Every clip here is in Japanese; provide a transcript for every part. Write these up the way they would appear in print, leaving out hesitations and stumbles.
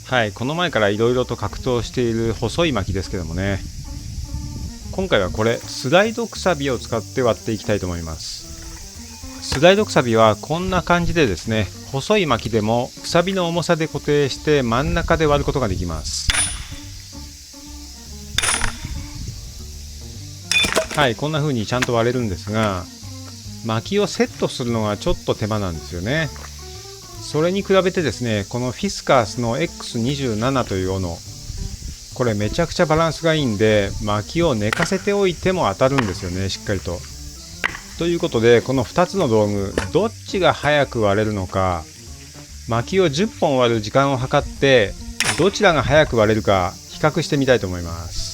はい、この前からいろいろと格闘している細い薪ですけどもね、今回はこれスライドくさびを使って割っていきたいと思います。スライドくさびはこんな感じでですね、細い薪でもくさびの重さで固定して真ん中で割ることができます。はい、こんな風にちゃんと割れるんですが、薪をセットするのがちょっと手間なんですよね。それに比べてですね、このフィスカースの X27 という斧、これめちゃくちゃバランスがいいんで、薪を寝かせておいても当たるんですよね、しっかりと。ということで、この2つの道具どっちが早く割れるのか、薪を10本割る時間を計ってどちらが早く割れるか比較してみたいと思います。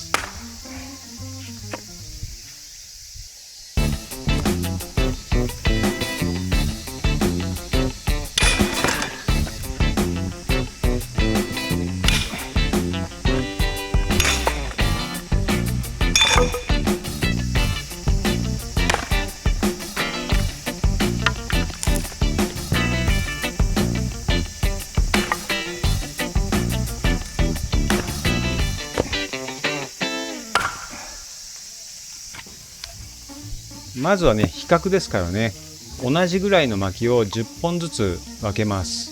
まずはね、比較ですからね、同じぐらいの薪を10本ずつ分けます。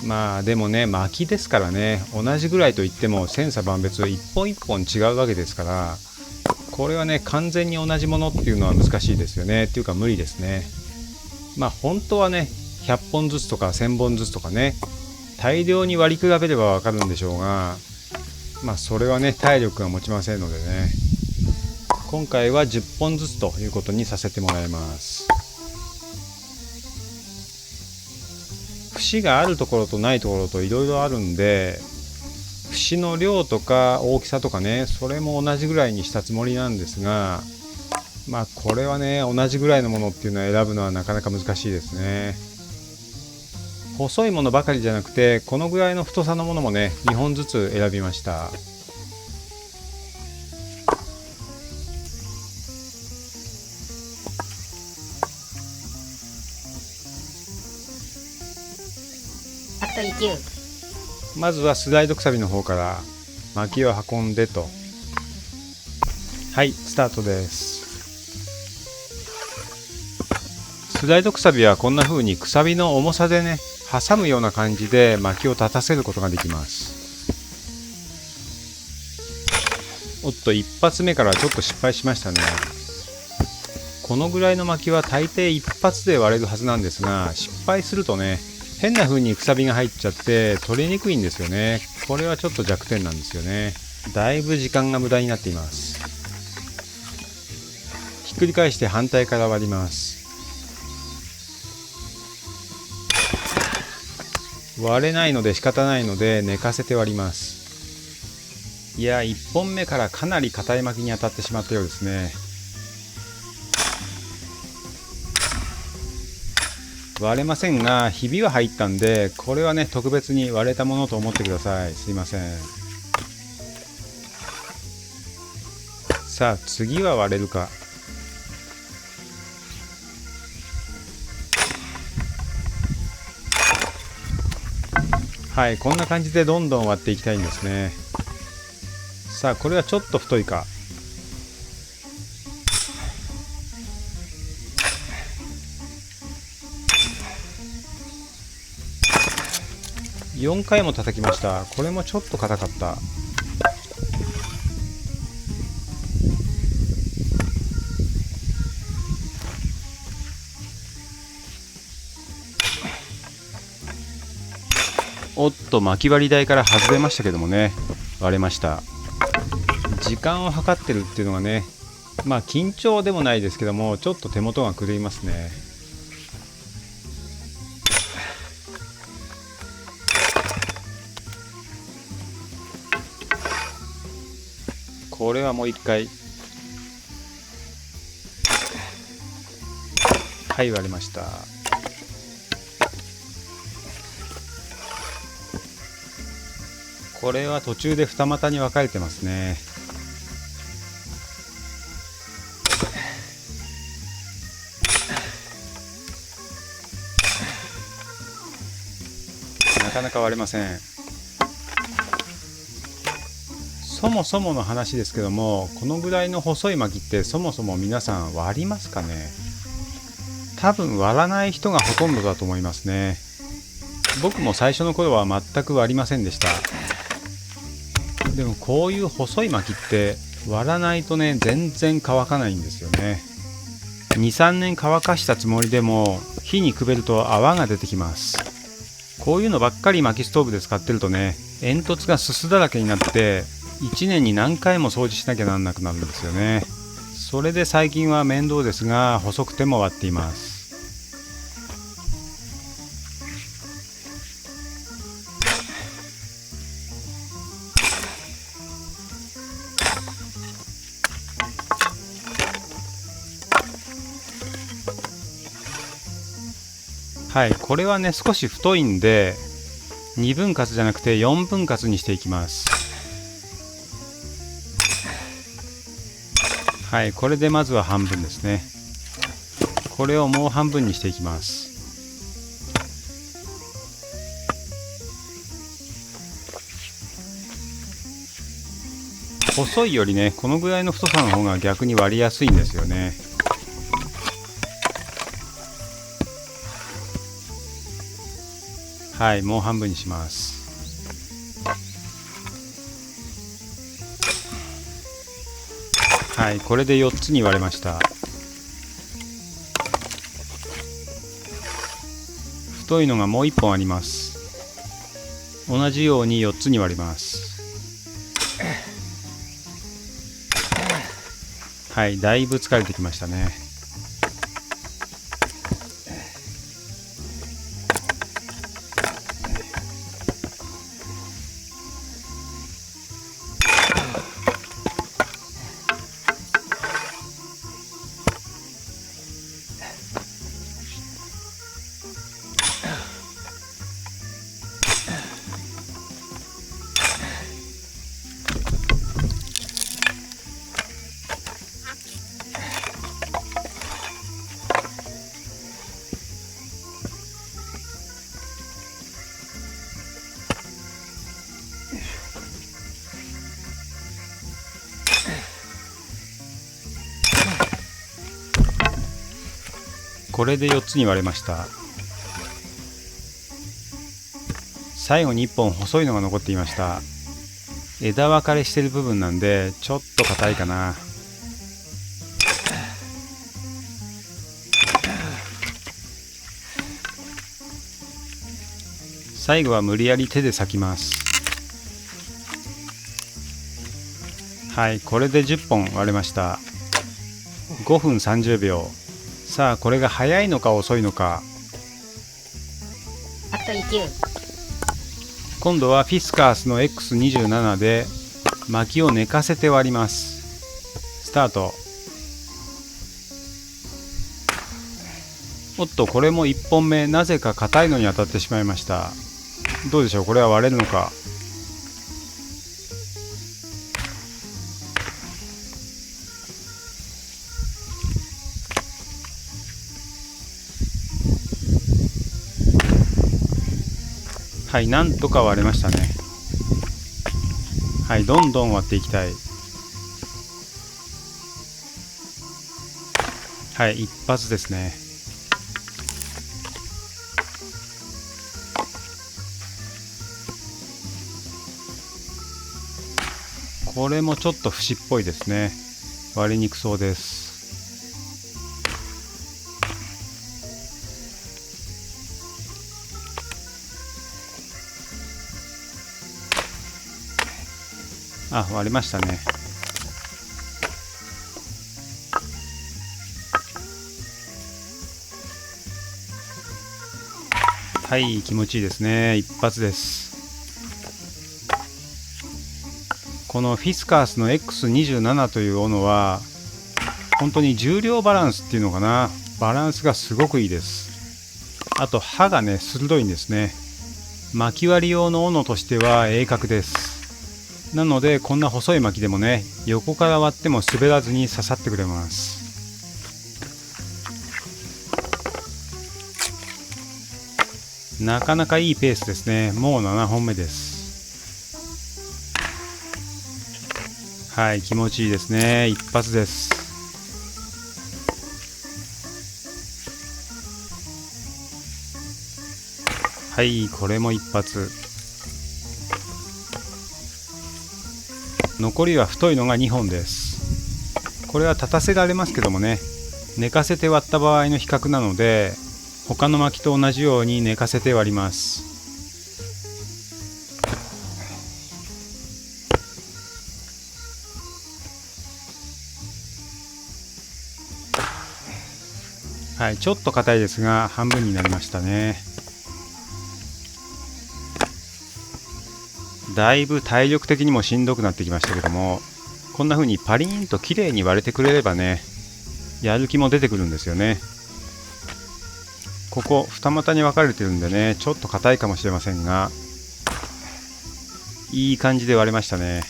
まあでもね、薪ですからね、同じぐらいといっても千差万別一本一本違うわけですから、これはね、完全に同じものっていうのは難しいですよね。っていうか無理ですね。まあ本当はね、100本ずつとか1000本ずつとかね、大量に割り比べればわかるんでしょうが、まあそれはね、体力が持ちませんのでね、今回は10本ずつということにさせてもらいます。節があるところとないところといろいろあるんで、節の量とか大きさとかね、それも同じぐらいにしたつもりなんですが、まあこれはね、同じぐらいのものっていうのを選ぶのはなかなか難しいですね。細いものばかりじゃなくて、このぐらいの太さのものもね、2本ずつ選びました。まずはスライドくさびの方から薪を運んでと。はい、スタートです。スライドくさびはこんな風にくさびの重さでね、挟むような感じで薪を立たせることができます。おっと、一発目からちょっと失敗しましたね。このぐらいの薪は大抵一発で割れるはずなんですが、失敗するとね、変な風にくさびが入っちゃって取れにくいんですよね。これはちょっと弱点なんですよね。だいぶ時間が無駄になっています。ひっくり返して反対から割ります。割れないので仕方ないので寝かせて割ります。いや、1本目からかなり硬い薪に当たってしまったようですね。割れませんが、ひびは入ったんで、これはね、特別に割れたものと思ってください。すいません。さあ、次は割れるか。はい、こんな感じでどんどん割っていきたいんですね。さあ、これはちょっと太いか。4回も叩きました。これもちょっと硬かった。おっと、巻き割り台から外れましたけどもね、割れました。時間を計ってるっていうのがね、まあ緊張でもないですけども、ちょっと手元が狂いますね。これはもう一回。はい、割れました。これは途中で二股に分かれてますね。かなか割れません。そもそもの話ですけども、このぐらいの細い薪ってそもそも皆さん割りますかね。多分割らない人がほとんどだと思いますね。僕も最初の頃は全く割りませんでした。でもこういう細い薪って割らないとね、全然乾かないんですよね。2、3年乾かしたつもりでも火にくべると泡が出てきます。こういうのばっかり薪ストーブで使ってるとね、煙突がすすだらけになって1年に何回も掃除しなきゃなんなくなるんですよね。それで最近は面倒ですが細くても割っています。はい、これはね少し太いんで2分割じゃなくて4分割にしていきます。はい、これでまずは半分ですね。これをもう半分にしていきます。細いよりねこのぐらいの太さの方が逆に割りやすいんですよね。はい、もう半分にします。はい、これで4つに割れました。太いのがもう1本あります。同じように4つに割ります。はい、だいぶ疲れてきましたね。これで4つに割れました。最後に1本細いのが残っていました。枝分かれしてる部分なんでちょっと硬いかな。最後は無理やり手で裂きます。はい、これで10本割れました。5分30秒。さあこれが早いのか遅いのか。あと1球。今度はフィスカースの X27 で薪を寝かせて割ります。スタート。おっと、これも1本目なぜか硬いのに当たってしまいました。どうでしょう、これは割れるのか。はい、なんとか割れましたね。はい、どんどん割っていきたい。はい、一発ですね。これもちょっと節っぽいですね。割りにくそうです。あ、割れましたね。はい、気持ちいいですね。一発です。このフィスカースの X27 という斧は本当に重量バランスっていうのかな、バランスがすごくいいです。あと刃がね鋭いんですね。薪割り用の斧としては鋭角です。なのでこんな細い薪でもね、横から割っても滑らずに刺さってくれます。なかなかいいペースですね。もう7本目です。はい、気持ちいいですね。一発です。はい、これも一発。残りは太いのが2本です。これは立たせられますけどもね、寝かせて割った場合の比較なので、他の薪と同じように寝かせて割ります。はい、ちょっと硬いですが半分になりましたね。だいぶ体力的にもしんどくなってきましたけども、こんな風にパリーンと綺麗に割れてくれればね、やる気も出てくるんですよね。ここ二股に分かれてるんでね、ちょっと硬いかもしれませんが、いい感じで割れましたね。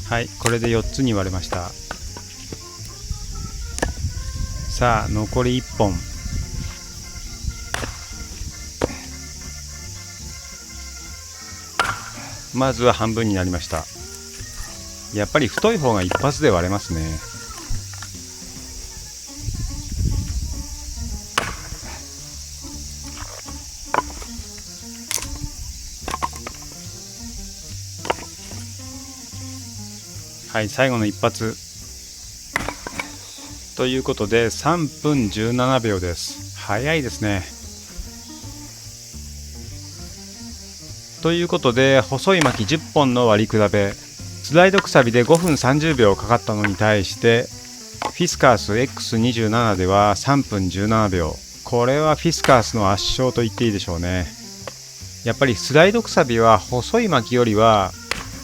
はい、これで4つに割れました。さあ残り1本。まずは半分になりました。やっぱり太い方が一発で割れますね。はい、最後の一発ということで3分17秒です。早いですね。ということで細い薪10本の割り比べ、スライドくさびで5分30秒かかったのに対してフィスカース X27 では3分17秒。これはフィスカースの圧勝と言っていいでしょうね。やっぱりスライドくさびは細い薪よりは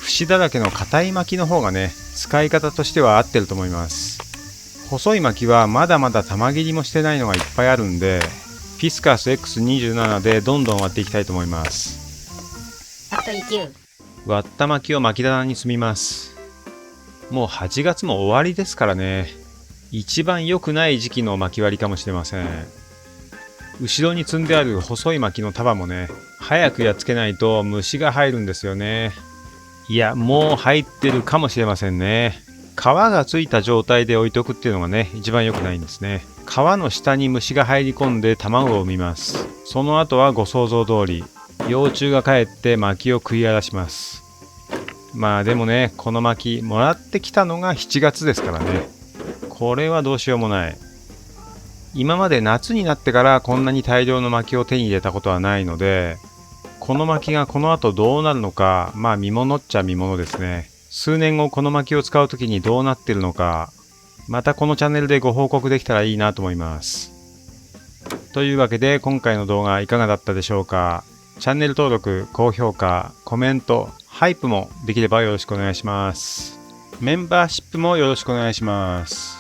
節だらけの硬い薪の方がね、使い方としては合ってると思います。細い薪はまだまだ玉切りもしてないのがいっぱいあるんで、フィスカース X27 でどんどん割っていきたいと思います。割った薪を薪棚に積みます。もう8月も終わりですからね、一番良くない時期の薪割りかもしれません。後ろに積んである細い薪の束もね、早くやっつけないと虫が入るんですよね。いや、もう入ってるかもしれませんね。皮がついた状態で置いておくっていうのがね、一番良くないんですね。皮の下に虫が入り込んで卵を産みます。その後はご想像通り、幼虫が帰って薪を食い荒らします。まあでもね、この薪もらってきたのが7月ですからね。これはどうしようもない。今まで夏になってからこんなに大量の薪を手に入れたことはないので、この薪がこの後どうなるのか、まあ見物っちゃ見物ですね。数年後この薪を使うときにどうなってるのか、またこのチャンネルでご報告できたらいいなと思います。というわけで今回の動画いかがだったでしょうか。チャンネル登録、高評価、コメント、ハイプもできればよろしくお願いします。メンバーシップもよろしくお願いします。